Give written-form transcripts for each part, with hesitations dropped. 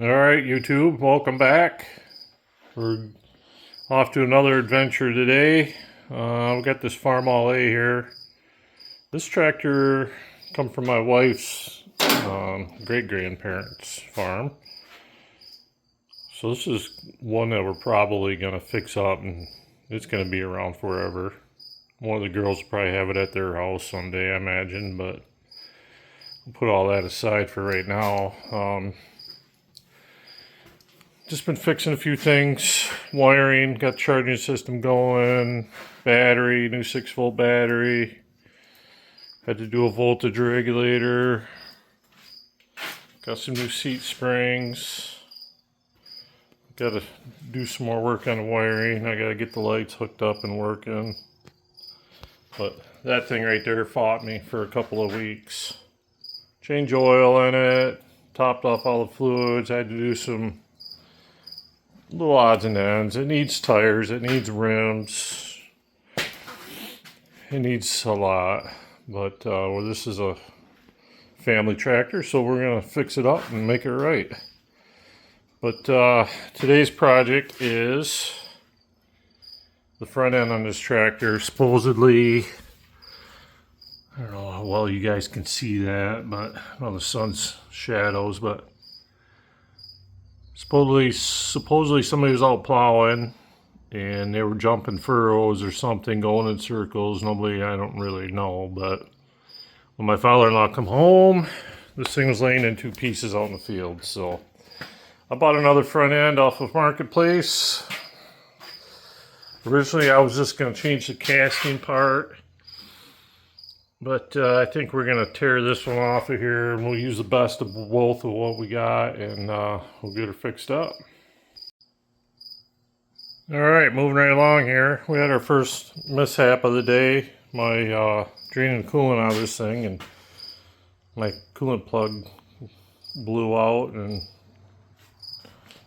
Alright, YouTube, welcome back. We're off to another adventure today. We've got this Farmall A here. This tractor come from my wife's great-grandparents' farm. So this is one that we're probably going to fix up, and it's going to be around forever. One of the girls will probably have it at their house someday, I imagine, but we'll put all that aside for right now. Just been fixing a few things, wiring, got charging system going, battery, new 6-volt battery. Had to do a voltage regulator. Got some new seat springs. Got to do some more work on the wiring. I got to get the lights hooked up and working. But that thing right there fought me for a couple of weeks. Change oil in it, topped off all the fluids, had to do some little odds and ends. It needs tires, it needs rims, it needs a lot, but well, this is a family tractor, so we're going to fix it up and make it right. But today's project is the front end on this tractor. Supposedly, I don't know how well you guys can see that, but well, the sun's shadows, but supposedly somebody was out plowing and they were jumping furrows or something, going in circles. I don't really know, but when my father-in-law come home, this thing was laying in two pieces out in the field. So I bought another front end off of Marketplace. Originally I was just going to change the casting part, but I think we're going to tear this one off of here, and we'll use the best of both of what we got, and we'll get her fixed up. Alright, moving right along here. We had our first mishap of the day. My draining coolant out of this thing, and my coolant plug blew out and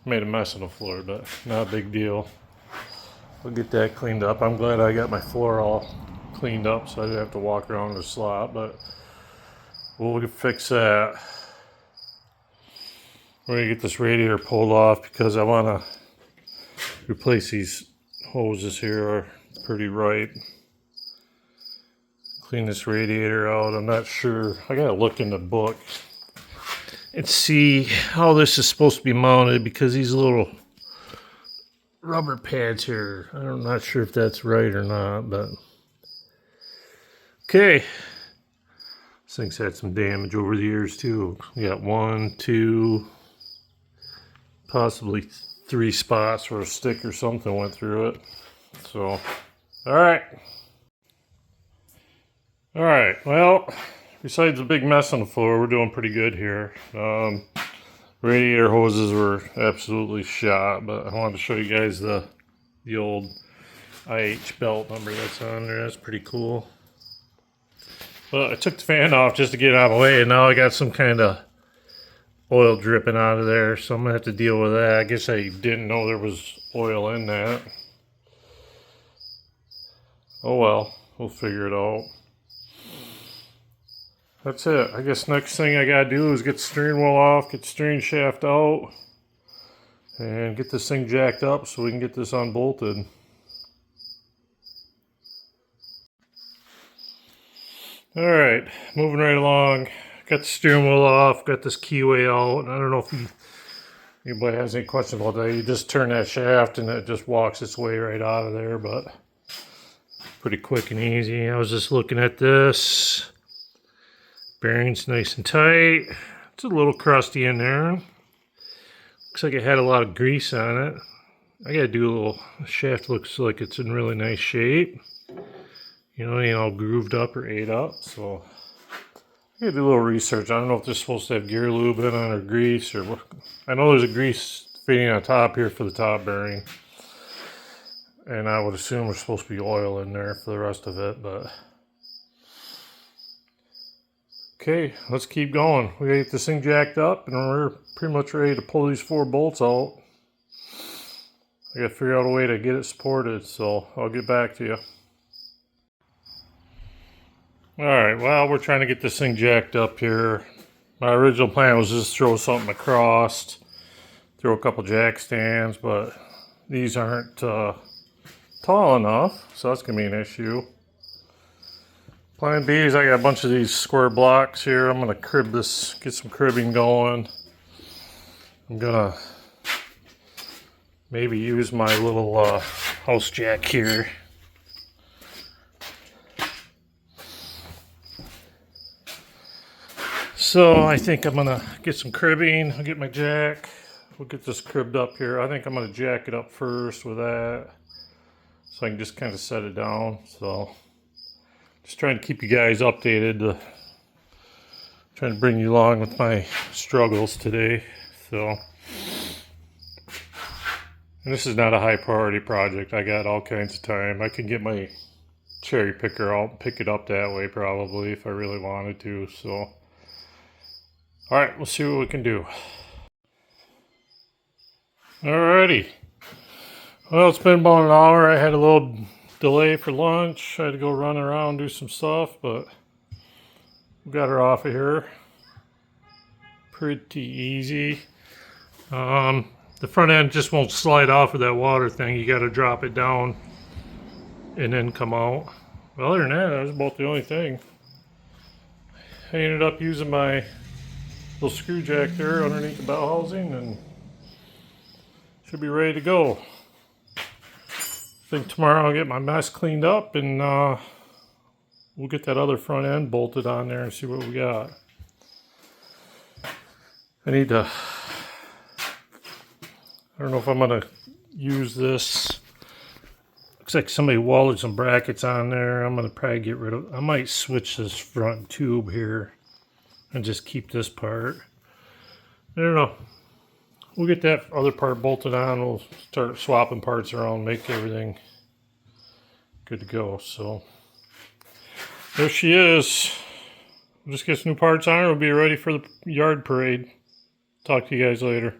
made a mess on the floor, but not a big deal. We'll get that cleaned up. I'm glad I got my floor all cleaned up so I didn't have to walk around the slot, but we'll fix that. We're gonna get this radiator pulled off because I want to replace these hoses here. Are pretty right. Clean this radiator out. I'm not sure. I gotta look in the book and see how this is supposed to be mounted, because these little rubber pads here, I'm not sure if that's right or not, but okay. This thing's had some damage over the years too. We got 1, 2, possibly 3 spots where a stick or something went through it. So, alright, well, besides the big mess on the floor, we're doing pretty good here. Radiator hoses were absolutely shot, but I wanted to show you guys the old IH belt number that's on there. That's pretty cool. Well, I took the fan off just to get it out of the way, and now I got some kind of oil dripping out of there, so I'm going to have to deal with that. I guess I didn't know there was oil in that. Oh well, we'll figure it out. That's it. I guess next thing I gotta do is get the steering wheel off, get the steering shaft out, and get this thing jacked up so we can get this unbolted. Alright, moving right along. Got the steering wheel off, got this keyway out, and I don't know if anybody has any questions about that. You just turn that shaft and it just walks its way right out of there, but pretty quick and easy. I was just looking at this. Bearing's nice and tight. It's a little crusty in there. Looks like it had a lot of grease on it. I gotta do a little, the shaft looks like it's in really nice shape. You know, it ain't all grooved up or ate up, so I gotta do a little research. I don't know if this is supposed to have gear lube in on or grease, or what. I know there's a grease fitting on top here for the top bearing, and I would assume there's supposed to be oil in there for the rest of it, but okay, let's keep going. We gotta get this thing jacked up, and we're pretty much ready to pull these 4 bolts out. I gotta figure out a way to get it supported, so I'll get back to you. Alright, well, we're trying to get this thing jacked up here. My original plan was just throw something across, throw a couple jack stands, but these aren't tall enough, so that's gonna be an issue. Plan B is I got a bunch of these square blocks here. I'm gonna crib this, get some cribbing going. I'm gonna maybe use my little house jack here. So I think I'm gonna get some cribbing. I'll get my jack. We'll get this cribbed up here. I think I'm gonna jack it up first with that, so I can just kind of set it down. So just trying to keep you guys updated. Trying to bring you along with my struggles today. So, and this is not a high priority project. I got all kinds of time. I can get my cherry picker out and pick it up that way probably if I really wanted to. So, all right, we'll see what we can do. Alrighty. Well, it's been about an hour. I had a little delay for lunch. I had to go run around, do some stuff, but we got her off of here. Pretty easy. The front end just won't slide off of that water thing. You got to drop it down and then come out. Well, other than that, that was about the only thing. I ended up using my little screw jack there underneath the bell housing and should be ready to go. I think tomorrow I'll get my mess cleaned up and we'll get that other front end bolted on there and see what we got. I need to, I don't know if I'm going to use this. Looks like somebody welded some brackets on there. I'm going to probably get rid of, I might switch this front tube here and just keep this part. I don't know. We'll get that other part bolted on. We'll start swapping parts around, make everything good to go. So there she is. We'll just get some new parts on her. We'll be ready for the yard parade. Talk to you guys later.